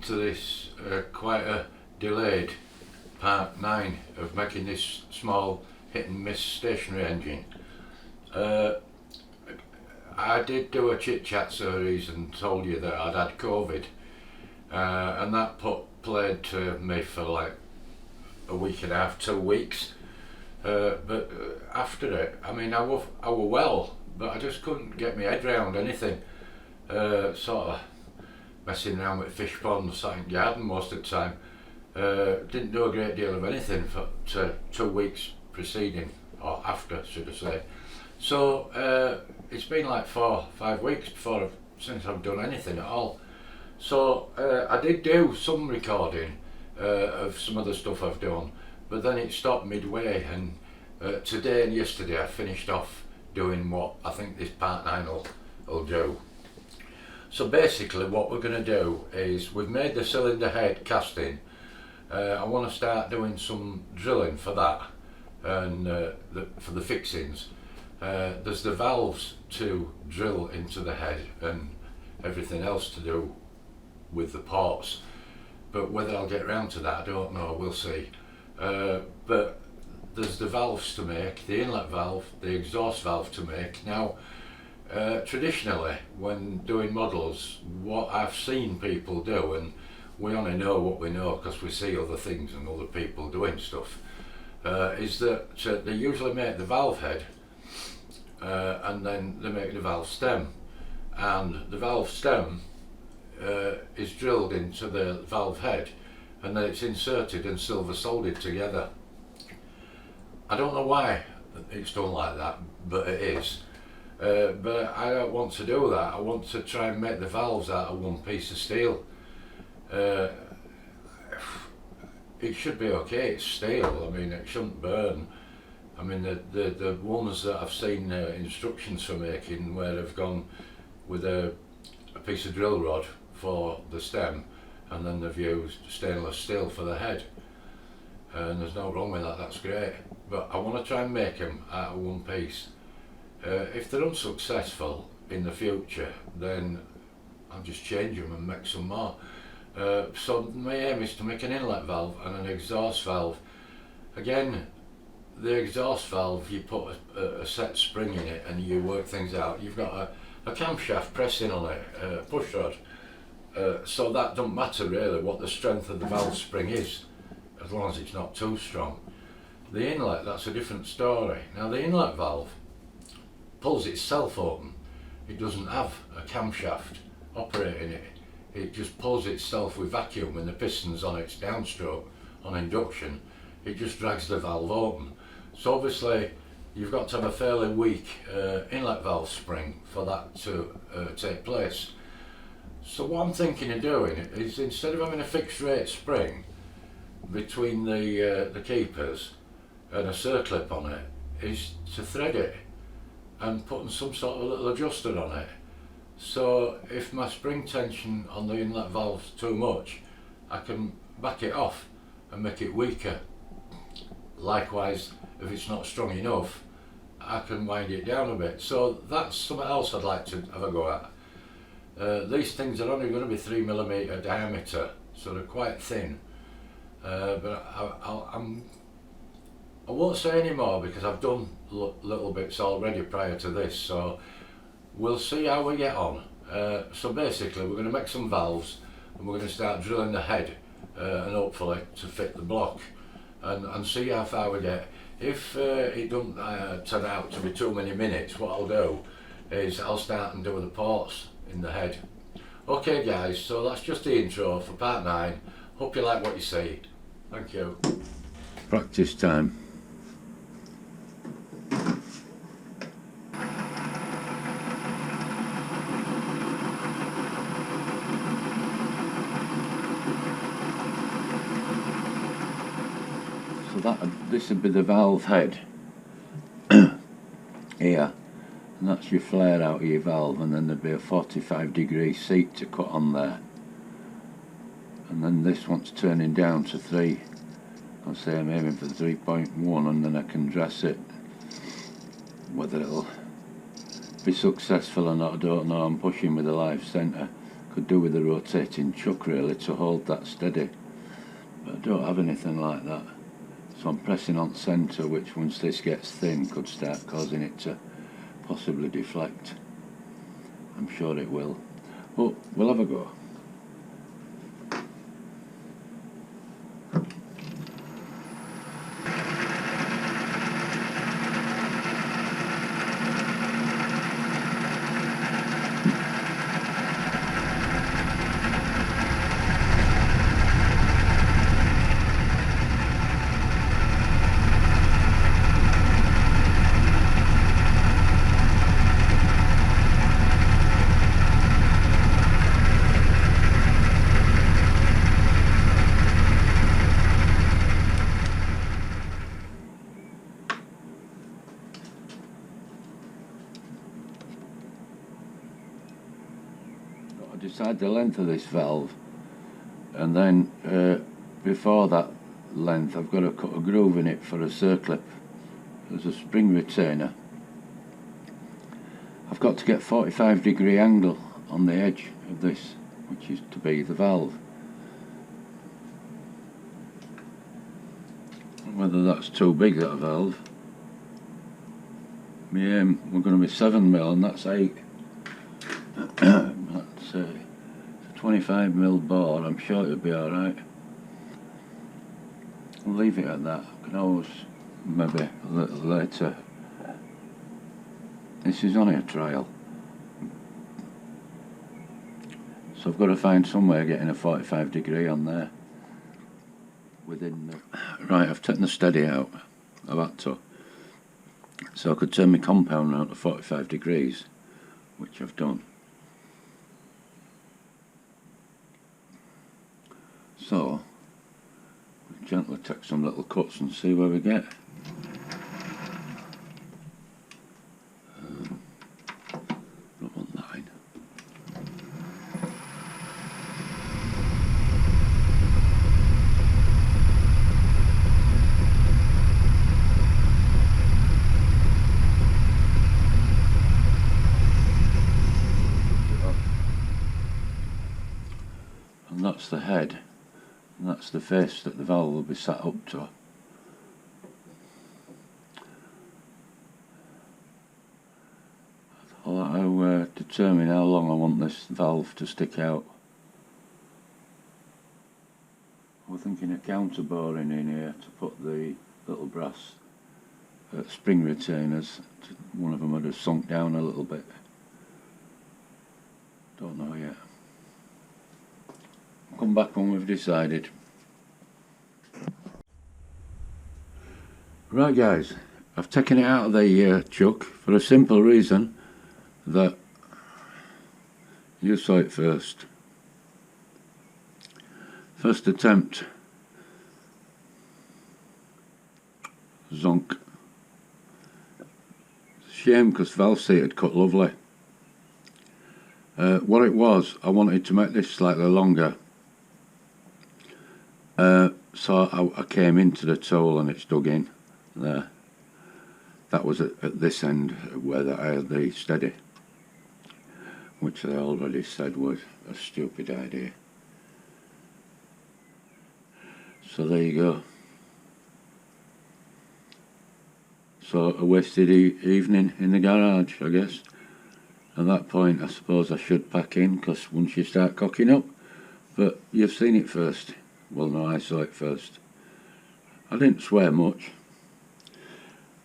to this quite a delayed part 9 of making this small hit and miss stationary engine. I did do a chit chat series and told you that I'd had COVID, and that played to me for like a week and a half, 2 weeks. But after it, I mean, I were well, but I just couldn't get my head round anything. Sort of messing around with fish ponds, sat in the garden most of the time. Didn't do a great deal of anything for 2 weeks preceding, or after, should I say. So it's been like 4 or 5 weeks since I've done anything at all. So I did do some recording of some of the stuff I've done, but then it stopped midway, and today and yesterday I finished off doing what I think this part 9 will do. So basically what we're going to do is, we've made the cylinder head casting. I want to start doing some drilling for that, and for the fixings. There's the valves to drill into the head and everything else to do with the ports, but whether I'll get round to that I don't know, we'll see. But there's the valves to make, the inlet valve, the exhaust valve to make. Now traditionally when doing models, what I've seen people do, and we only know what we know because we see other things and other people doing stuff, is that they usually make the valve head and then they make the valve stem, and the valve stem is drilled into the valve head, and then it's inserted and silver soldered together. I don't know why it's done like that, but it is. But I don't want to do that. I want to try and make the valves out of one piece of steel. It should be okay, it's steel, I mean it shouldn't burn. I mean the ones that I've seen instructions for making, where they've gone with a piece of drill rod for the stem, and then they've used stainless steel for the head, and there's no wrong with that, that's great. But I want to try and make them out of one piece. If they're unsuccessful in the future, then I'll just change them and make some more. So my aim is to make an inlet valve and an exhaust valve. Again, the exhaust valve, you put a set spring in it and you work things out. You've got a camshaft pressing on it, a push rod, so that don't matter really what the strength of the valve spring is, as long as it's not too strong. The inlet, that's a different story. Now the inlet valve pulls itself open. It doesn't have a camshaft operating it. It just pulls itself with vacuum, and the piston's on its downstroke on induction. It just drags the valve open. So obviously you've got to have a fairly weak inlet valve spring for that to take place. So what I'm thinking of doing is, instead of having a fixed rate spring between the keepers and a circlip on it, is to thread it and putting some sort of little adjuster on it. So if my spring tension on the inlet valve's too much, I can back it off and make it weaker. Likewise, if it's not strong enough, I can wind it down a bit. So that's something else I'd like to have a go at. These things are only going to be 3mm diameter, so they're quite thin. But I won't say any more because I've done little bits already prior to this, so we'll see how we get on. So basically we're going to make some valves, and we're going to start drilling the head and hopefully to fit the block, and see how far we get. If it doesn't turn out to be too many minutes, what I'll do is I'll start and do the ports in the head. Okay guys, so that's just the intro for part 9. Hope you like what you see. Thank you. Practice time. So this would be the valve head here, and that's your flare out of your valve, and then there'd be a 45-degree seat to cut on there, and then this one's turning down to 3. I'll say I'm aiming for 3.1, and then I can dress it. Whether it'll be successful or not, I don't know. I'm pushing with a live centre could do with a rotating chuck really to hold that steady, but I don't have anything like that, so I'm pressing on centre, which once this gets thin could start causing it to possibly deflect. I'm sure it will. But we'll have a go. Decide the length of this valve, and then before that length I've got to cut a groove in it for a circlip. There's a spring retainer. I've got to get 45-degree angle on the edge of this, which is to be the valve. Whether that's too big, that valve. My aim, we're going to be 7mm and that's 8. That's a 25mm bore. I'm sure it'll be alright. I'll leave it at that. I can always maybe a little later. This is only a trial, so I've got to find some way of getting a 45-degree on there within the... Right, I've taken the steady out. I've had to, so I could turn my compound around to 45 degrees, which I've done. So, we'll gently take some little cuts and see where we get. Not one line. And that's the head. And that's the face that the valve will be sat up to. I'll determine how long I want this valve to stick out. We're thinking of counter boring in here to put the little brass spring retainers. One of them would have sunk down a little bit. Don't know yet. Come back when we've decided. Right guys, I've taken it out of the chuck for a simple reason that you saw it first. First attempt. Zonk. Shame because valve seat had cut lovely. What it was, I wanted to make this slightly longer. So I came into the tool and it's dug in there. That was at this end where I had the steady, which I already said was a stupid idea. So there you go. So a wasted evening in the garage, I guess. At that point I suppose I should pack in, because once you start cocking up, but you've seen it first. Well, no, I saw it first. I didn't swear much.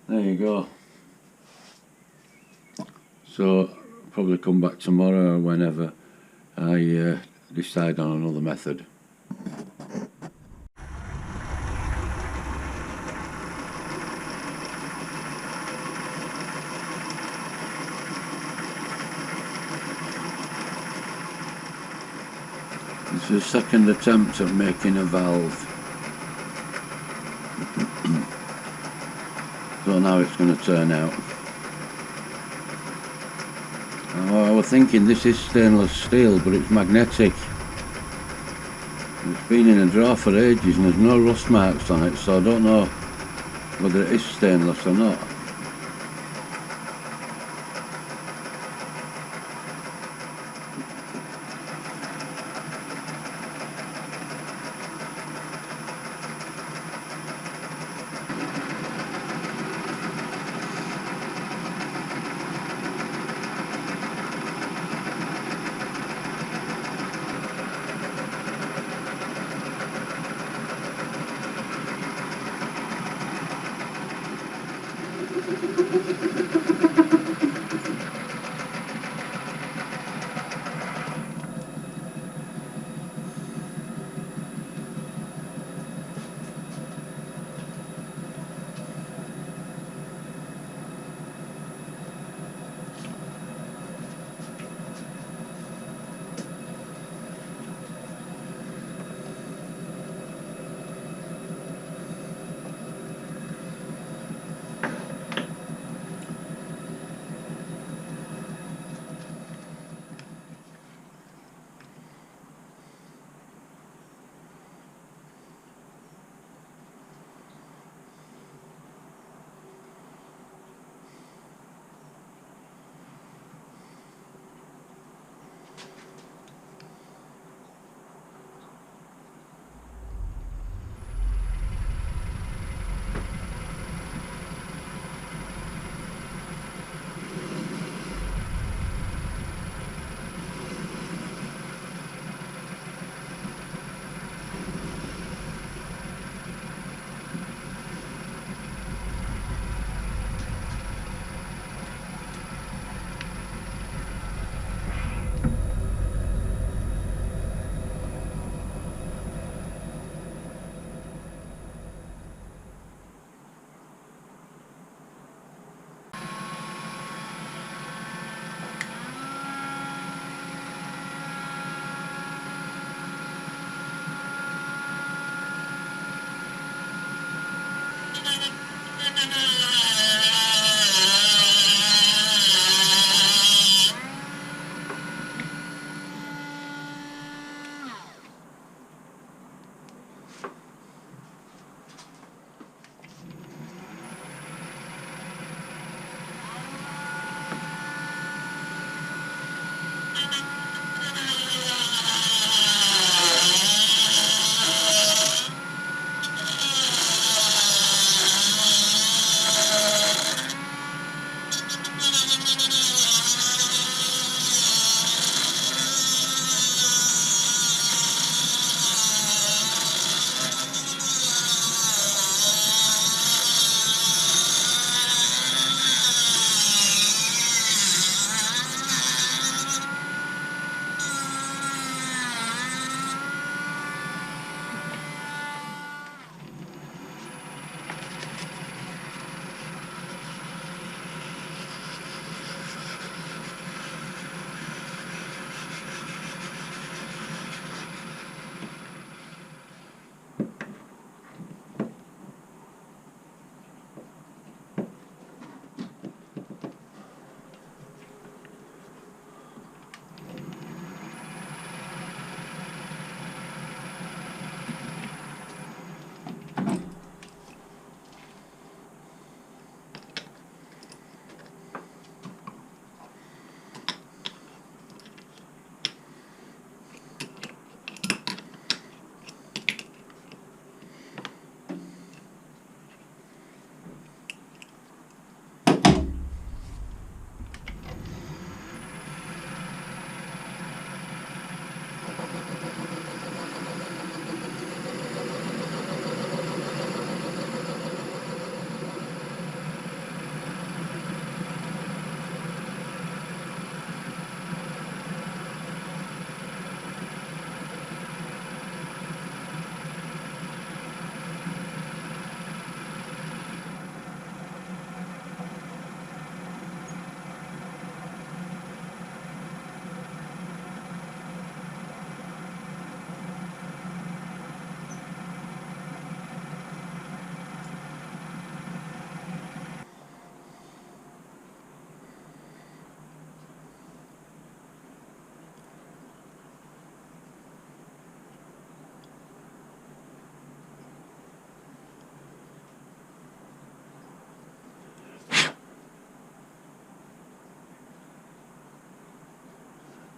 There you go. So, I'll probably come back tomorrow or whenever I decide on another method. This is the second attempt at making a valve. So now it's going to turn out. Oh, I was thinking this is stainless steel, but it's magnetic. It's been in a drawer for ages and there's no rust marks on it, so I don't know whether it is stainless or not.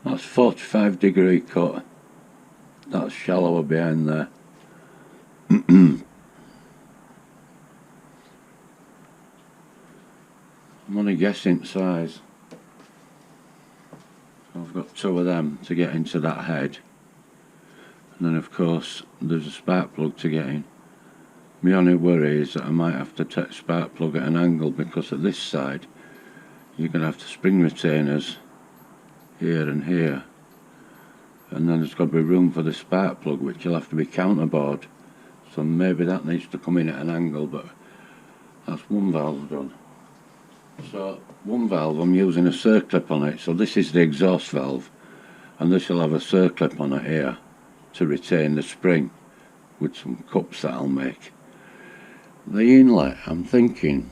That's 45-degree cut. That's shallower behind there. I'm only guessing size. I've got two of them to get into that head, and then of course there's a spark plug to get in. My only worry is that I might have to take spark plug at an angle, because at this side you're going to have the spring retainers here and here, and then there's got to be room for the spark plug, which will have to be counterbored, so maybe that needs to come in at an angle. But that's one valve done. So one valve, I'm using a circlip on it, so this is the exhaust valve, and this will have a circlip on it here to retain the spring with some cups that I'll make. The inlet, I'm thinking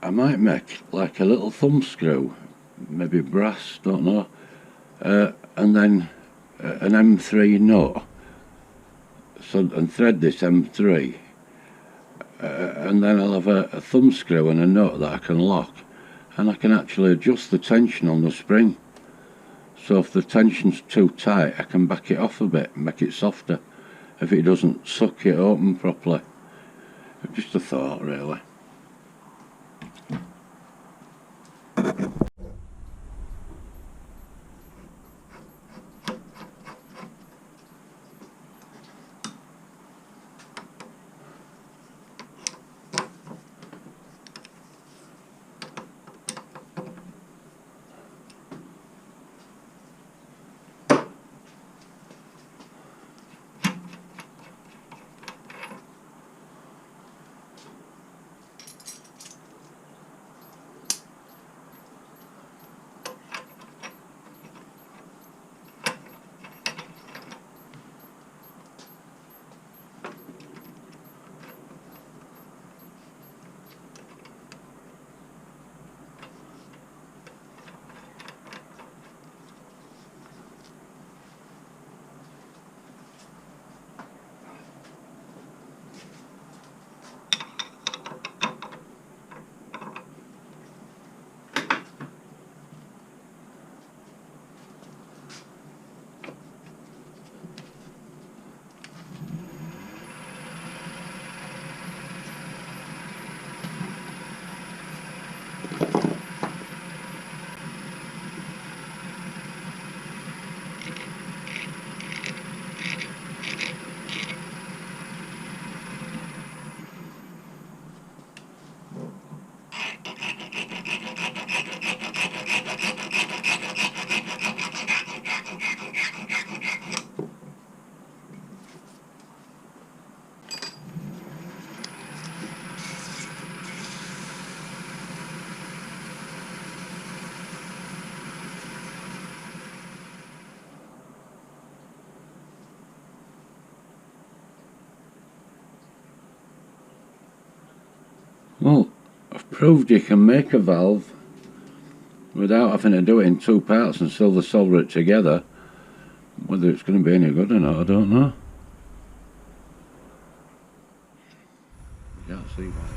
I might make like a little thumb screw, maybe brass, don't know, and then an M3 nut, so, and thread this M3, and then I'll have a thumb screw and a nut that I can lock, and I can actually adjust the tension on the spring. So if the tension's too tight, I can back it off a bit and make it softer if it doesn't suck it open properly. Just a thought, really. Well, I've proved you can make a valve without having to do it in two parts and silver solder it together. Whether it's going to be any good or not, I don't know. Can't see why.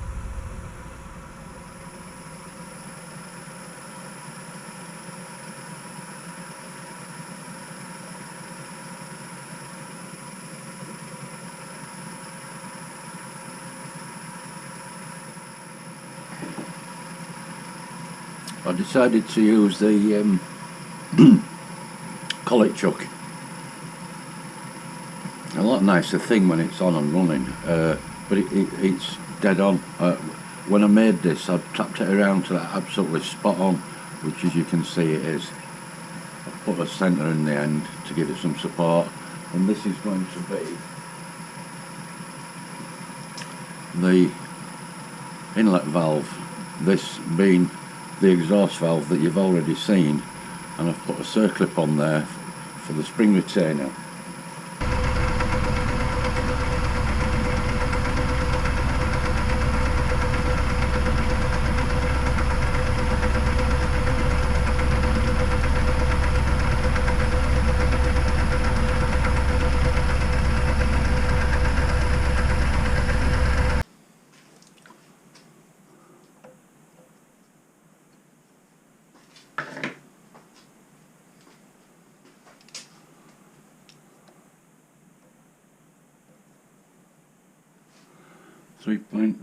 I decided to use the collet chuck. A lot nicer thing when it's on and running, but it's dead on. When I made this, I tapped it around to that absolutely spot on, which as you can see it is. I put a centre in the end to give it some support, and this is going to be the inlet valve, this being the exhaust valve that you've already seen, and I've put a circlip on there for the spring retainer. .3.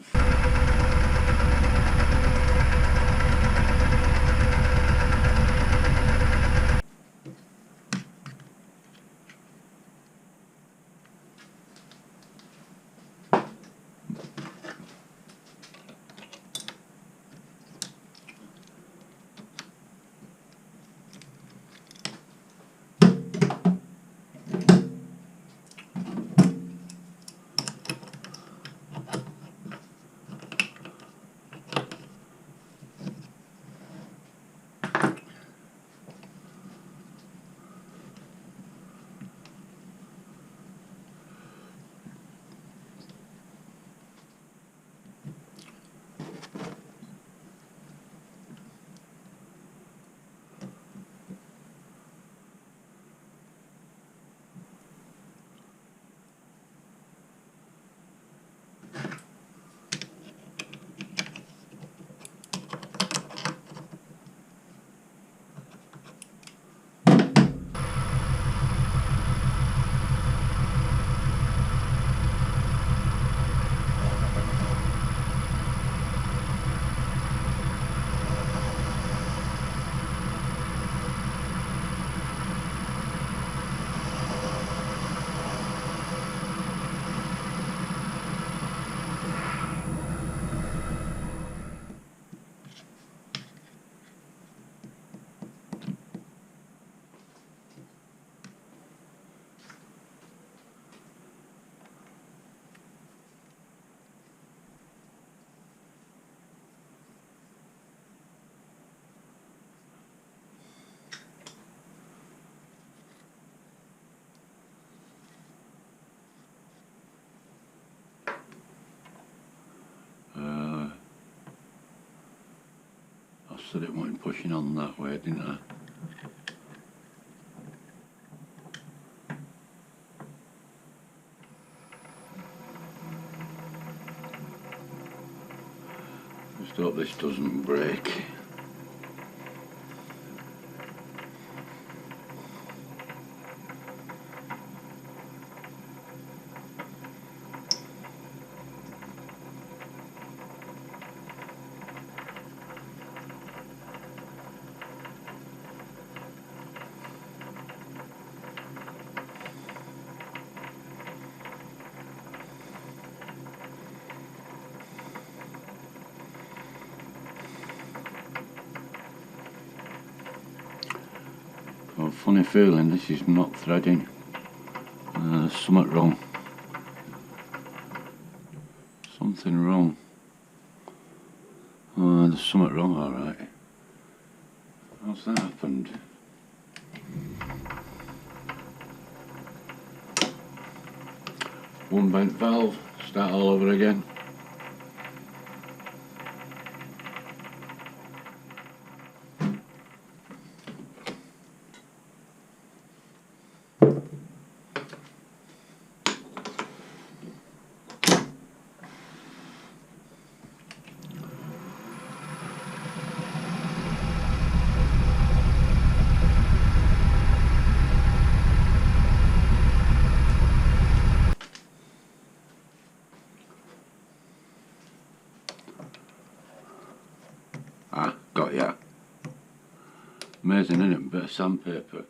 said it wasn't pushing on that way, didn't I? Just hope this doesn't break. I've got a funny feeling this is not threading. There's something wrong. Something wrong. Oh, there's something wrong, alright. How's that happened? One bent valve, start all over again. Ah, got ya. Amazing, isn't it? Bit of sandpaper.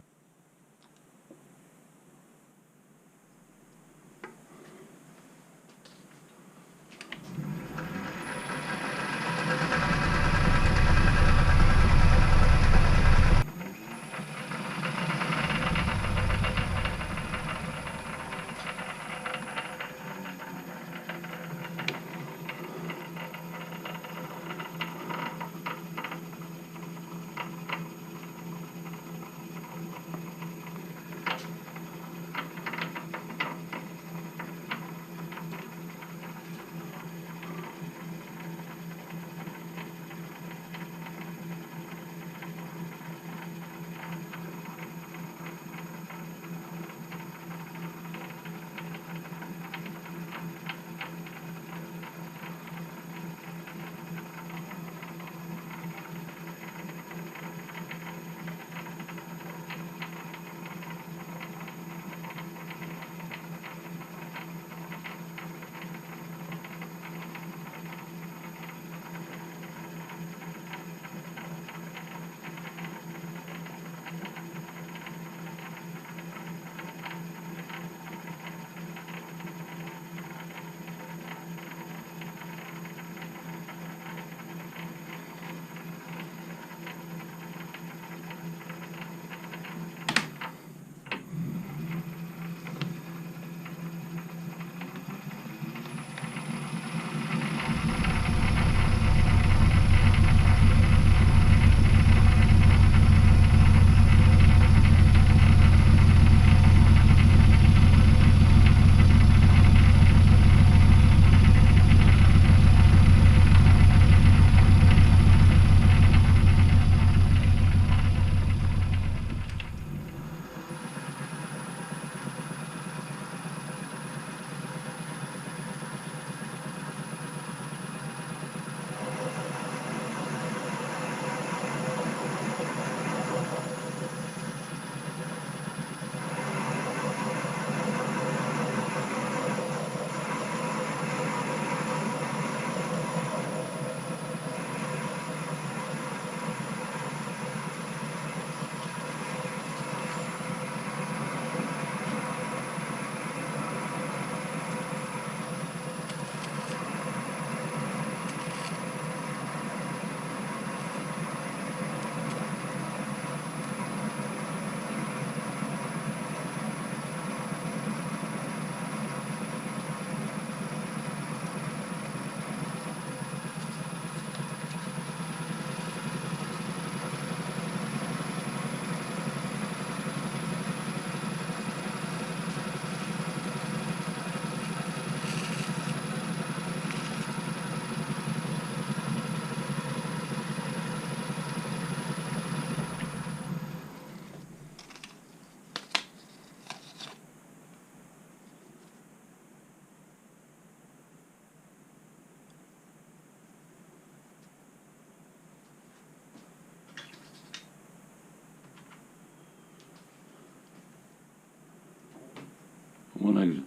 one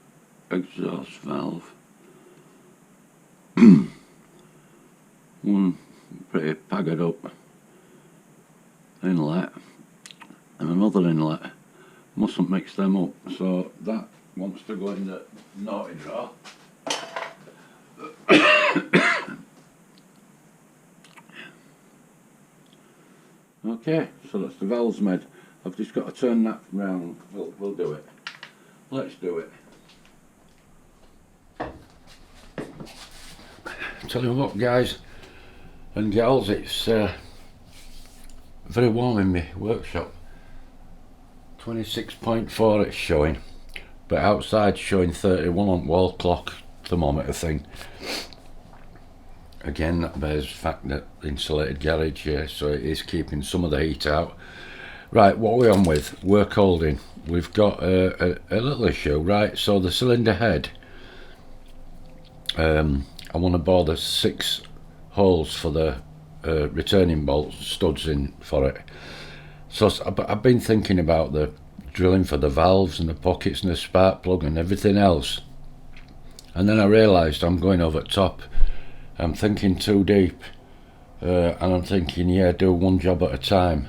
exhaust valve, one pretty paggered up inlet, and another inlet. Mustn't mix them up, so that wants to go in the naughty drawer. Okay, so that's the valves made. I've just got to turn that round. We'll do it. Let's do it. Tell you what, guys and gals, it's very warm in my workshop. 26.4 it's showing, but outside showing 31 on wall clock thermometer thing. Again, that bears the fact that insulated garage here, so it is keeping some of the heat out. Right, what are we on with? Work holding. We've got a little issue, right? So the cylinder head, I want to bore the 6 holes for the returning bolt studs in for it. So I've been thinking about the drilling for the valves and the pockets and the spark plug and everything else, and then I realised I'm going over top. I'm thinking too deep, and I'm thinking, yeah, do one job at a time.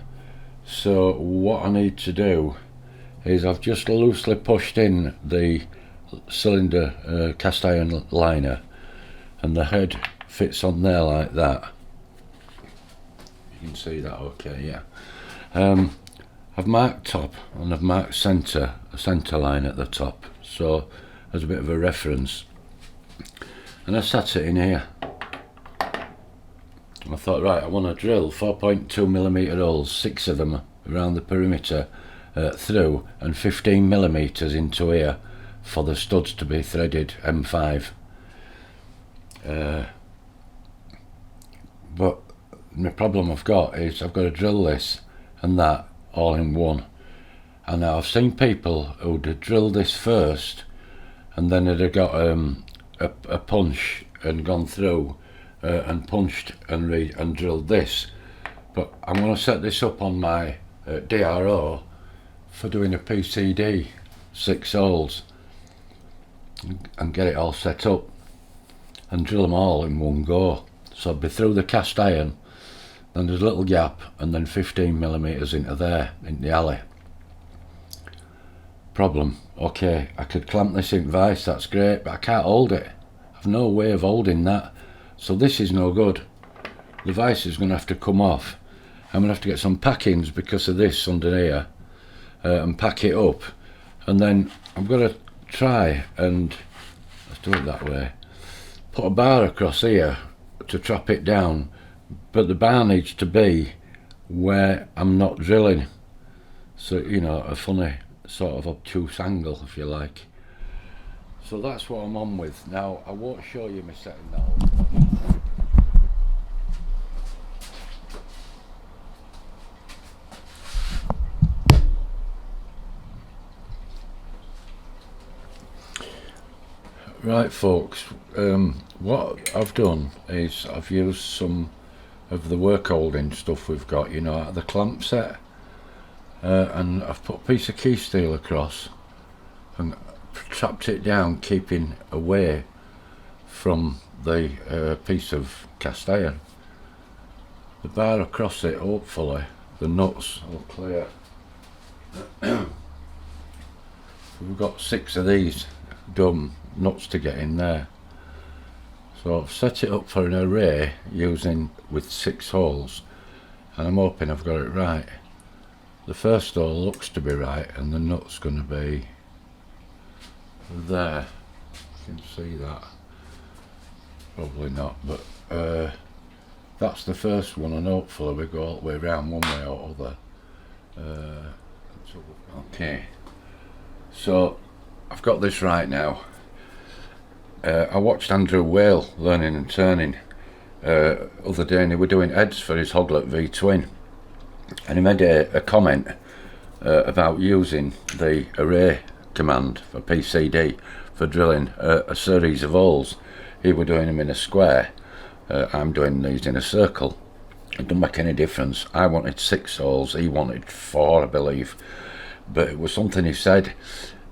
So what I need to do is I've just loosely pushed in the cylinder cast iron liner, and the head fits on there like that. You can see that okay, yeah. I've marked top and I've marked centre, a centre line at the top, so as a bit of a reference. And I sat it in here. I thought, right, I want to drill 4.2mm holes, 6 of them around the perimeter through, and 15mm into here for the studs to be threaded M5. But the problem I've got is I've got to drill this and that all in one. And now I've seen people who'd have drilled this first and then they'd have got a punch and gone through and punched and drilled this. But I'm going to set this up on my DRO for doing a PCD 6 holes and get it all set up and drill them all in one go. So I'd be through the cast iron, then there's a little gap, and then 15mm into there, in the alley. Problem, okay, I could clamp this in vice, that's great, but I can't hold it. I've no way of holding that, so this is no good. The vice is going to have to come off. I'm going to have to get some packings because of this under here, and pack it up, and then I'm going to try and, let's do it that way, put a bar across here to trap it down, but the bar needs to be where I'm not drilling, so you know, a funny sort of obtuse angle if you like. So that's what I'm on with. Now I won't show you me setting that up. Right folks, what I've done is I've used some of the work holding stuff we've got, you know, out of the clamp set, and I've put a piece of key steel across and trapped it down, keeping away from the piece of cast iron. The bar across it, hopefully the nuts will clear. We've got 6 of these dumb nuts to get in there, so I've set it up for an array using with 6 holes, and I'm hoping I've got it right. The first hole looks to be right, and the nut's going to be there. You can see that, probably not, but that's the first one, and hopefully we go all the way around one way or other. Okay, so I've got this right now. I watched Andrew Whale learning and turning other day, and he were doing heads for his Hoglet V-twin, and he made a comment about using the array command for PCD for drilling a series of holes. He were doing them in a square, I'm doing these in a circle. It doesn't make any difference. I wanted 6 holes, he wanted 4 I believe, but it was something he said,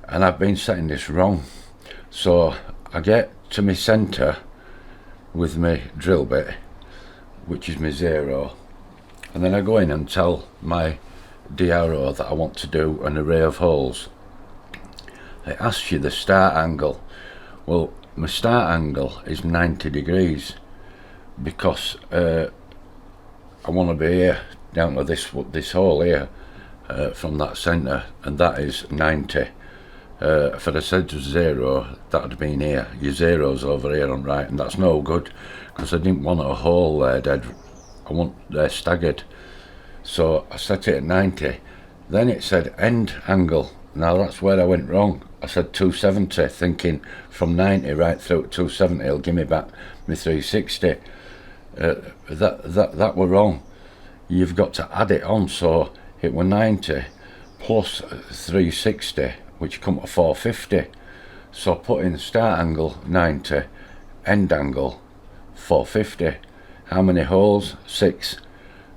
and I've been setting this wrong. So I get to my centre with my drill bit, which is my 0, and then I go in and tell my DRO that I want to do an array of holes. It asks you the start angle. Well, my start angle is 90 degrees because I want to be here down to this hole here from that centre, and that is 90. If I'd have said 0, that would have been here. Your 0's over here on right, and that's no good because I didn't want a hole there dead. I want they're staggered. So I set it at 90. Then it said end angle. Now that's where I went wrong. I said 270, thinking from 90 right through to 270 it'll give me back my 360. That were wrong. You've got to add it on, so it were 90 plus 360, which come to 450. So put in start angle 90, end angle 450. How many holes? 6.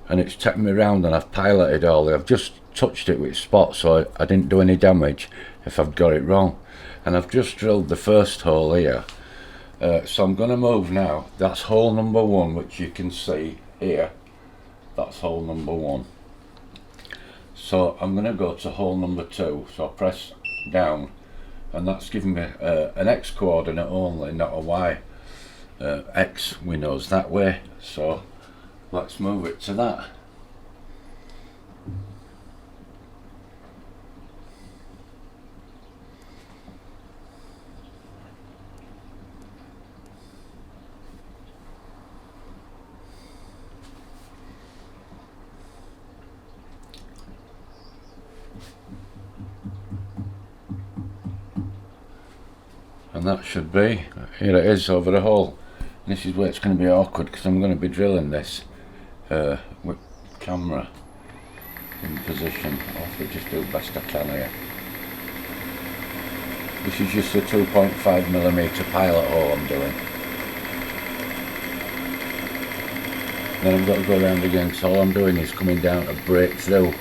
And it's taken me round, and I've piloted all. I've just touched it with spot, so I didn't do any damage if I've got it wrong. And I've just drilled the first hole here. So I'm going to move now. That's hole number 1, which you can see here. That's hole number 1. So I'm going to go to hole number 2. So I press down, and that's giving me an X coordinate only, not a Y. X we knows that way, so let's move it to that. And that should be, here it is over the hole. This is where it's going to be awkward because I'm going to be drilling this with camera in position. I'll have to just do the best I can here. This is just a 2.5mm pilot hole I'm doing. Then I've got to go around again, so all I'm doing is coming down to break through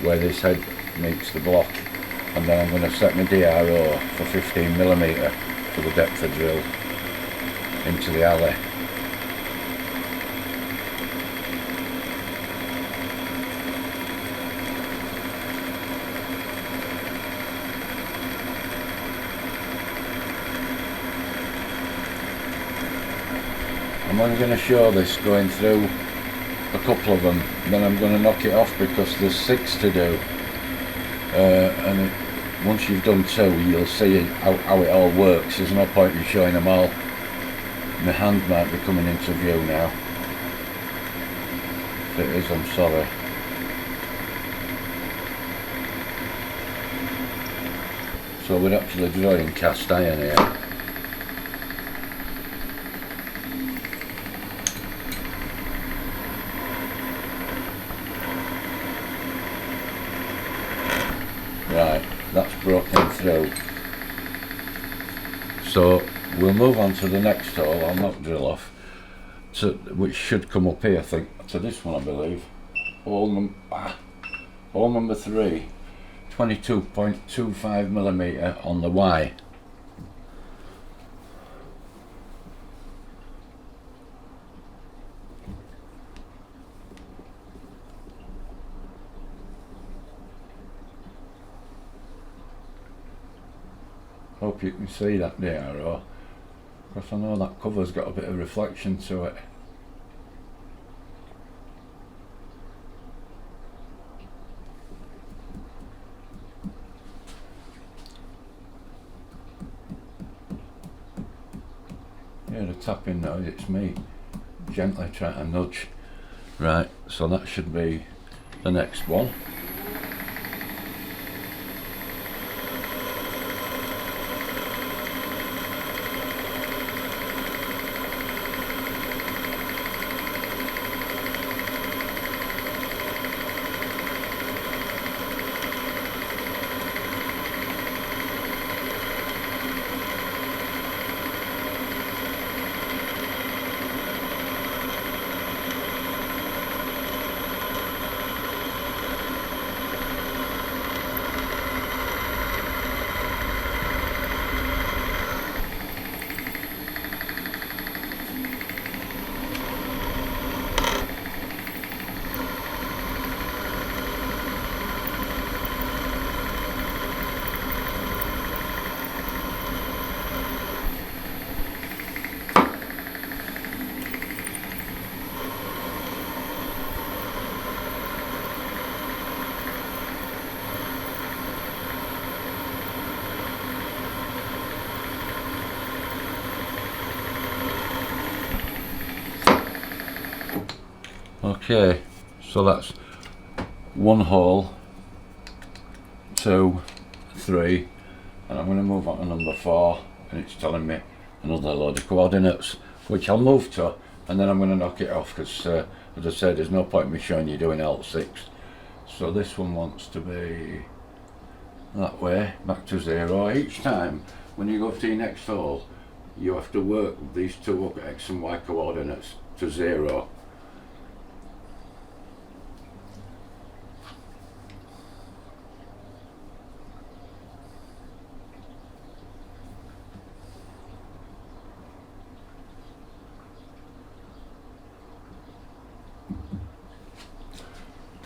where this head meets the block, and then I'm going to set my DRO for 15mm for the depth of drill into the alley. I'm only going to show this going through a couple of them, then I'm going to knock it off because there's 6 to do, and once you've done 2 you'll see how it all works. There's no point in showing them all. My hand might be coming into view now. If it is, I'm sorry. So we're actually drawing cast iron here. Right, that's broken through. So we'll move on to the next hole. I'll not drill off, which should come up here, I think, to this one, I believe. Hole number 3, 22.25mm on the Y. Hope you can see that DRO, because I know that cover's got a bit of reflection to it. Yeah, the tapping noise, it's me gently trying to nudge. Right, so that should be the next one. Okay, so that's 1 hole, 2, 3, and I'm going to move on to number 4, and it's telling me another load of coordinates, which I'll move to, and then I'm going to knock it off, because as I said, there's no point in me showing you doing L6. So this one wants to be that way, back to 0. Each time when you go to your next hole, you have to work these two up X and Y coordinates to 0.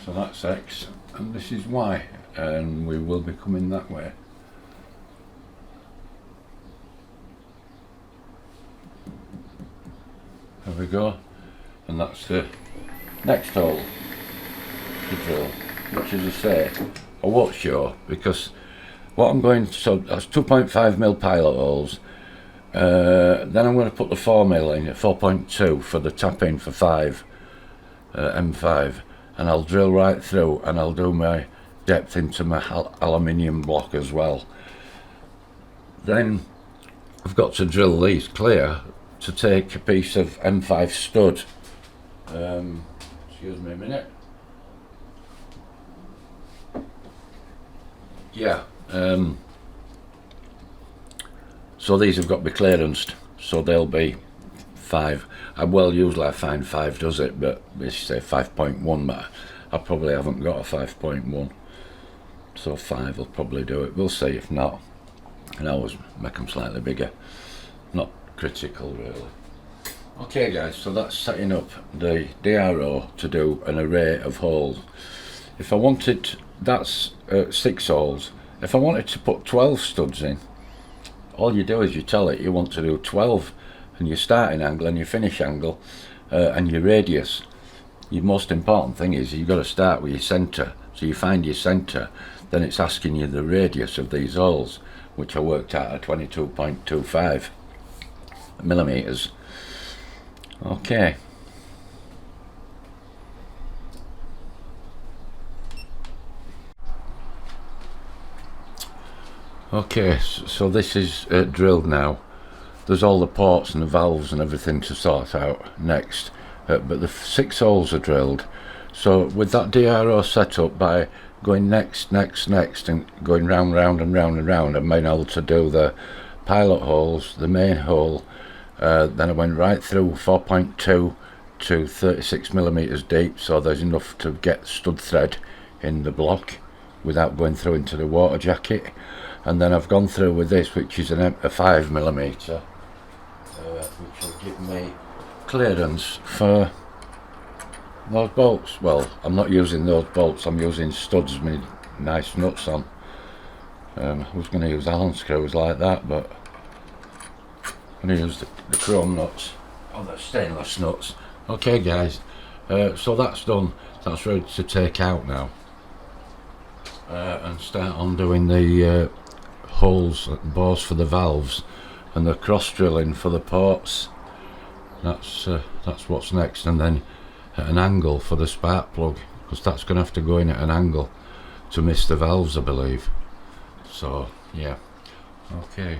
So that's X and this is Y, and we will be coming that way. There we go, and that's the next hole to drill, which, as I say, I won't show because what I'm going to, so that's 2.5mm pilot holes. Then I'm going to put the 4mm in at 4.2 for the tap in for 5 M5, and I'll drill right through and I'll do my depth into my aluminium block as well. Then I've got to drill these clear to take a piece of M5 stud. Excuse me a minute. Yeah. So these have got to be clearanced, so they'll be 5. Usually I find 5 does it, but let's say 5.1, but I probably haven't got a 5.1, so 5 will probably do it. We'll see. If not, and I always make them slightly bigger, not critical really. Okay guys, so that's setting up the DRO to do an array of holes. If I wanted, that's 6 holes. If I wanted to put 12 studs in, all you do is you tell it you want to do 12, and your starting angle and your finish angle and your radius. Your most important thing is you've got to start with your centre. So you find your centre, then it's asking you the radius of these holes, which I worked out at 22.25 millimeters. Okay. Okay, so this is drilled now. There's all the ports and the valves and everything to sort out next, but the 6 holes are drilled. So with that DRO set up, by going next and going round and round, I've been able to do the pilot holes, the main hole, then I went right through 4.2 to 36mm deep, so there's enough to get stud thread in the block without going through into the water jacket. And then I've gone through with this, which is a 5mm, which will give me clearance for those bolts. Well, I'm not using those bolts, I'm using studs with nice nuts on. I was going to use Allen screws like that, but I'm going to use the chrome nuts, or the stainless nuts. Okay guys, so that's done, that's ready to take out now, and start on doing the holes, bores for the valves, and the cross drilling for the ports. That's what's next, and then at an angle for the spark plug, because that's going to have to go in at an angle to miss the valves, I believe. So yeah, okay.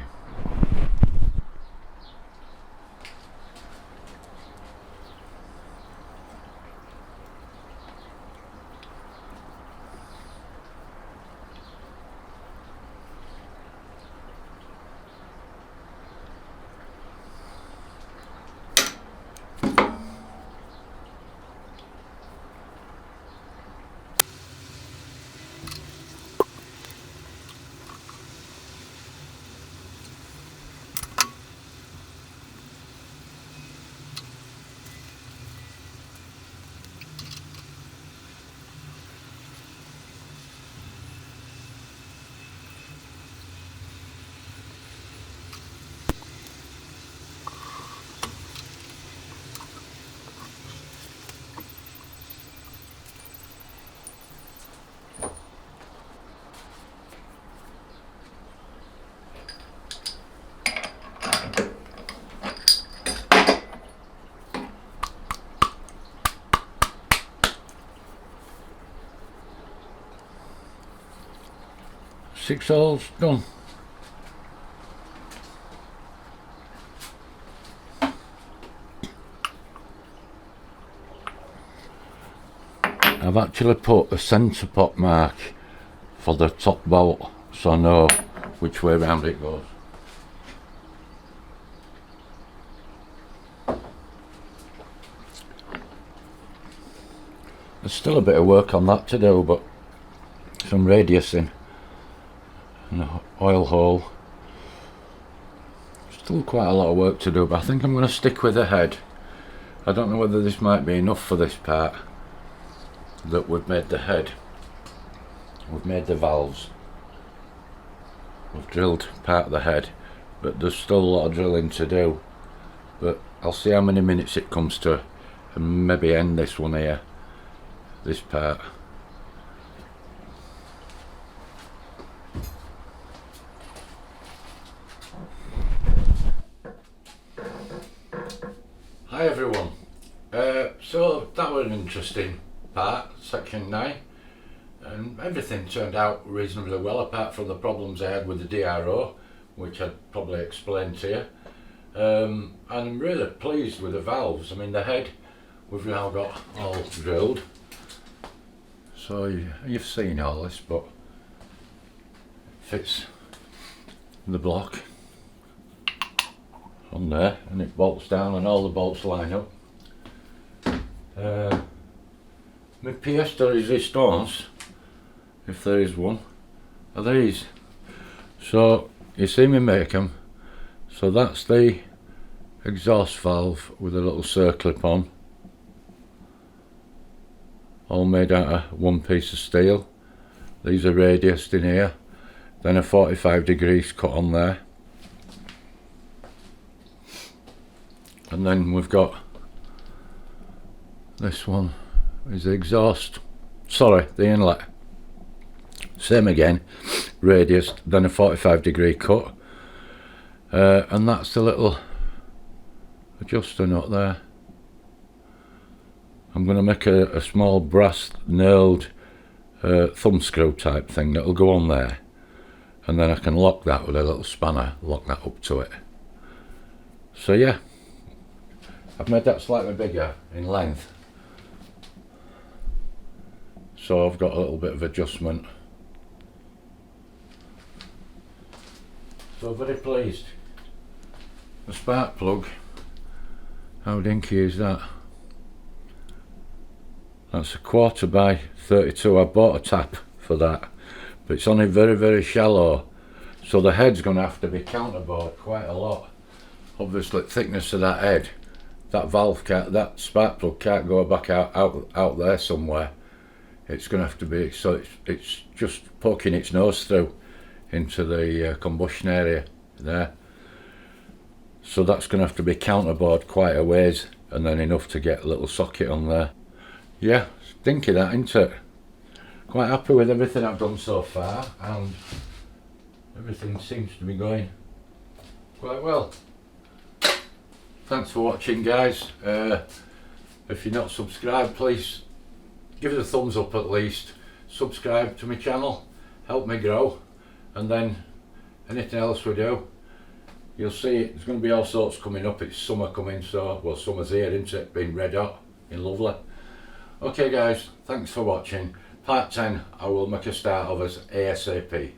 6 holes done. I've actually put a centre pot mark for the top bolt so I know which way round it goes. There's still a bit of work on that to do, but some radiusing and an oil hole. Still quite a lot of work to do, but I think I'm going to stick with the head. I don't know whether this might be enough for this part, that we've made the head, we've made the valves, we've drilled part of the head, but there's still a lot of drilling to do. But I'll see how many minutes it comes to and maybe end this one here, this part. Hi everyone, so that was an interesting part, section 9, and everything turned out reasonably well apart from the problems I had with the DRO, which I'd probably explained to you. And I'm really pleased with the valves. I mean, the head we've now got all drilled, so you've seen all this, but fits the block on there and it bolts down and all the bolts line up. My pièce de résistance, if there is one, are these. So you see me make them. So that's the exhaust valve with a little circlip on, all made out of one piece of steel. These are radiused in here, then a 45 degrees cut on there, and then we've got this one is the exhaust, sorry, the inlet, same again, radius, then a 45 degree cut, and that's the little adjuster nut there. I'm going to make a small brass nailed thumb screw type thing that'll go on there, and then I can lock that with a little spanner, lock that up to it. So yeah, I've made that slightly bigger in length, so I've got a little bit of adjustment. So very pleased. The spark plug, how dinky is that? That's a 1/4 by 32. I bought a tap for that, but it's only very shallow, so the head's going to have to be counterbored quite a lot. Obviously, thickness of that head, that valve can't, that spark plug can't go back out there somewhere. It's going to have to be, so it's just poking its nose through into the combustion area there. So that's going to have to be counterbored quite a ways, and then enough to get a little socket on there. Yeah, it's dinky that, isn't it? Quite happy with everything I've done so far, and everything seems to be going quite well. Thanks for watching, guys. If you're not subscribed, please give us a thumbs up at least. Subscribe to my channel, help me grow, and then anything else we do, you'll see there's going to be all sorts coming up. It's summer coming, so, well, summer's here, isn't it? Being red hot in lovely. Okay guys, thanks for watching. Part 10 I will make a start of as ASAP.